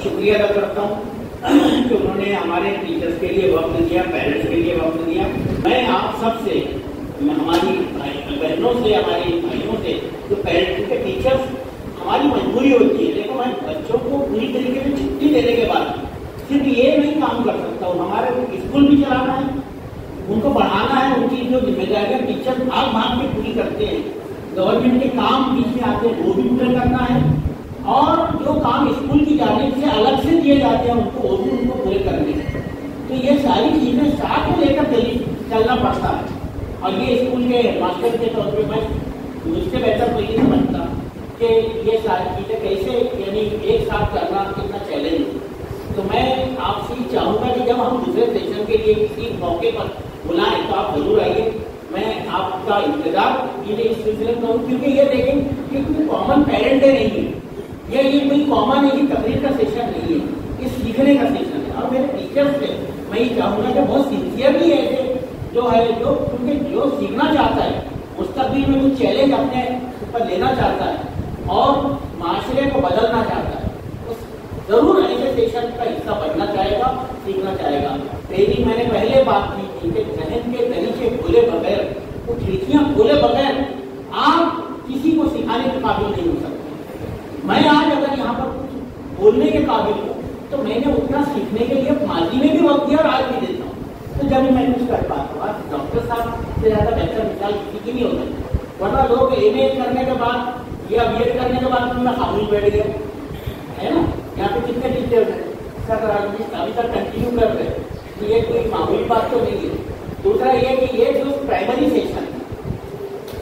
शुक्रिया अदा करता हूँ कि उन्होंने हमारे टीचर्स के लिए वक्त दिया, पेरेंट्स के लिए वक्त दिया। मैं आप सबसे, हमारी बहनों से, हमारे भाइयों से, जो पेरेंट्स के टीचर्स, हमारी मजबूरी होती है। देखो, मैं बच्चों को पूरी तरीके से छुट्टी देने के बाद सिर्फ ये नहीं काम कर सकता हूँ, हमारे स्कूल भी चलाना है, उनको पढ़ाना है, उनकी जो जिम्मेदारियां टीचर भाग भाग के पूरी करते हैं, गवर्नमेंट के काम बीच में आते हैं वो भी पूरा करना है, और जो काम स्कूल की जानिब से अलग से दिए जाते हैं उनको वो भी उनको पूरे करने हैं। तो ये सारी चीजें साथ में लेकर चलना पड़ता है। और ये स्कूल के मास्टर के तौर पर मैं मुझसे बेहतर कोई नहीं समझता कि ये सारी चीजें कैसे, यानी एक साथ करना कितना चैलेंज है। तो मैं आपसे चाहूंगा कि जब हम दूसरे सेशन के लिए किसी मौके पर बुलाएं तो आप जरूर आइए। मैं आपका इंतजार इस सिलसिले में करूँ, क्योंकि ये देखें कि कोई कॉमन पेरेंट डे नहीं है, ये कोई कॉमन एक तकरीर का सेशन नहीं है, ये सीखने का सेशन है। और मेरे टीचर्स से मैं ये चाहूंगा कि बहुत सिंसियरली ऐसे जो है, जो क्योंकि जो सीखना चाहता है, मुस्तकबिल में कुछ चैलेंज अपने ऊपर लेना चाहता है और माशरे को बदलना चाहता है, जरूर ऐसे सेशन का हिस्सा बनना चाहेगा, सीखना चाहेगा। मेरी मैंने पहले बात की थी कि जहन के दरीचे खोले बगैर, वो खिड़कियां खोले बगैर आप किसी को सिखाने के काबिल नहीं हो सकते। मैं आज अगर यहाँ पर कुछ बोलने के काबिल हूँ तो मैंने उतना सीखने के लिए माजी में भी वक्त दिया और आज भी देता हूँ। तो जब मैं कुछ कर पाता हूँ, डॉक्टर साहब से ज्यादा बेहतर मिसाल किसी की नहीं हो सकती। वरना लोग एमए करने के बाद या बीएड करने के बाद मैं खामोश बैठ गया है ना। यहाँ पे कितने टीचर हैं सर, अभी तक कंटिन्यू कर रहे हैं, तो ये कोई मामूली बात तो नहीं है। दूसरा ये कि ये जो प्राइमरी सेशन है,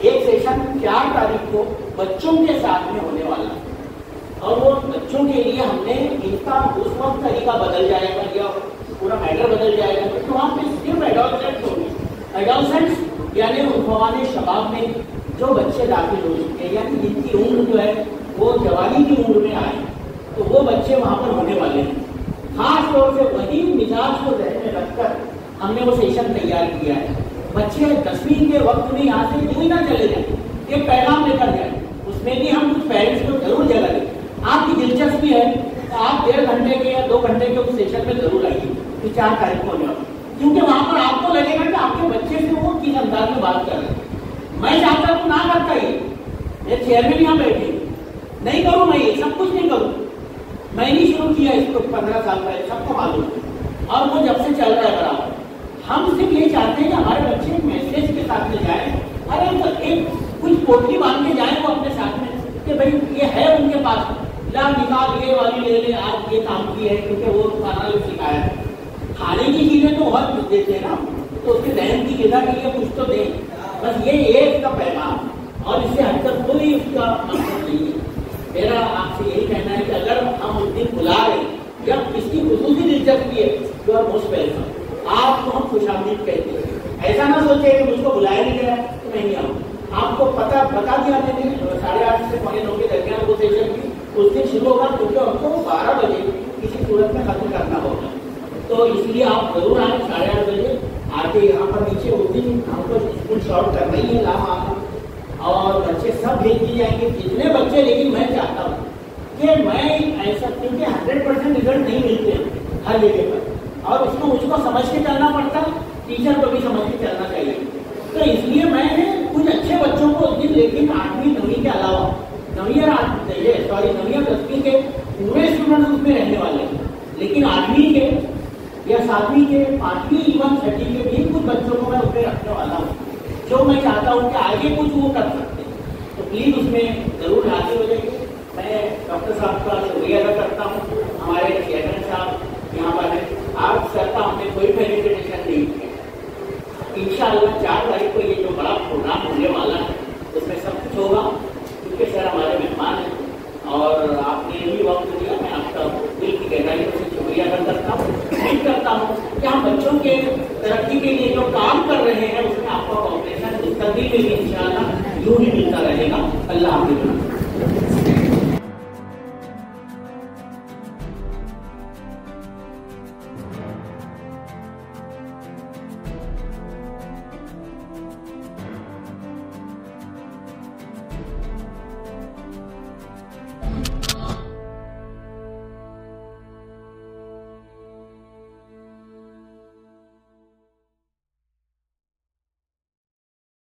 एक सेशन 4 तारीख को बच्चों के साथ में होने वाला है, और वो बच्चों के लिए हमने इनका उस वक्त तरीका बदल जाएगा या पूरा मैटर बदल जाएगा, तो वहाँ पे सिर्फ एडोलसेंट्स होंगे। एडोलसेंट्स यानी उन्फवाने शबाब में जो बच्चे दाखिल हो चुके हैं, यानी जिनकी उम्र जो है वो जवानी की उम्र में आए, तो वो बच्चे वहां पर होने वाले हैं। खास तौर से वही मिजाज को ध्यान में रखकर हमने वो सेशन तैयार किया है। बच्चे 10वीं के वक्त में यहाँ से यूं ही ना चले जाए, ये पैगाम लेकर जाए। उसमें भी हम कुछ पेरेंट्स को जरूर जगह दें। आपकी दिलचस्पी है तो आप 1.5 घंटे के या 2 घंटे के उस सेशन में जरूर आइए, कि 4 तारीख को जाओ, क्योंकि वहां पर आपको लगेगा कि आपके बच्चे से वो किस अंदाज में बात कर रहे हैं। मैं चाहता हूँ ना करता, ये चेयरमैन यहाँ बैठे, नहीं करूँ मैं ये सब कुछ नहीं करूँ। मैंने शुरू किया इसको 15 साल पहले, सबको मालूम है, और वो जब से चल रहा है बराबर। हम सिर्फ ये चाहते हैं कि हमारे बच्चे एक मैसेज के साथ में जाए, अरे तो एक कुछ पोटली बांध के जाए वो अपने साथ में, कि भाई ये है उनके पास, ला निकाल ये वाली ले ले, आज ये काम की है, क्योंकि वो खाना सिखाया है। खाने की चीजें तो बहुत कुछ देते हैं ना, तो उसके दहन की गिजा के लिए कुछ तो दें, बस ये इसका पैगाम, और इससे हटकर कोई उसका मकसद नहीं है। मेरा आपसे यही कहना है कि अगर हम उस दिन बुला रहे या किसकी खुसूसी दिलचस्पी है, यू आर मोस्ट वेलकम, आपको हम खुशामदीद कहते हैं। ऐसा ना सोचे कि मुझको बुलाया नहीं गया तो मैं नहीं आऊँ। आपको बता दिया मैंने 8:30 से 9:15 के दरमियान वो सेशन की उस दिन शुरू होगा, क्योंकि हमको 12 बजे किसी सूरत में खत्म करना होगा। तो इसलिए आप जरूर आए 8:30 बजे आके यहाँ पर नीचे। उस दिन हमको स्कूल शॉर्ट करना ही है, लाभ आना, और बच्चे सब भेज दिए जाएंगे, जितने बच्चे। लेकिन मैं चाहता हूँ कि मैं ऐसा, क्योंकि 100% रिजल्ट नहीं मिलते हर जगह पर, और इसको मुझको समझ के चलना पड़ता है, टीचर को भी समझ के चलना चाहिए। तो इसलिए मैंने कुछ अच्छे बच्चों को उस दिन, लेकिन 8वीं 9वीं के अलावा 9वीं और 10वीं के पूरे स्टूडेंट्स उसमें रहने वाले हैं, लेकिन 8वीं के या 7वीं के, 5वीं इवन 6वीं के भी कुछ बच्चों को मैं उसमें रखने वाला हूँ, जो मैं चाहता हूँ कि आगे कुछ वो कर सकते हैं। तो प्लीज उसमें जरूर हाजिर हो जाइए। मैं डॉक्टर साहब का शुक्रिया अदा करता हूँ, हमारे चेयरमैन साहब यहाँ पर है। आज सर का हमने कोई फेलिसिटेशन नहीं किया। इंशाअल्लाह 4 तारीख को ये जो बड़ा प्रोग्राम होने वाला है उसमें सब कुछ होगा, क्योंकि सर हमारे मेहमान हैं और आपने भी वक्त दिया। मैं आपका दिल की गहराई से शुक्रिया अदा करता हूँ। उम्मीद करता हूँ कि हम बच्चों के तरक्की के लिए जो काम कर रहे हैं उसमें आपका कॉपरेशन मुस्तकबिल में भी इंशाअल्लाह यूं ही मिलता रहेगा। अल्लाह हाफ़िज़।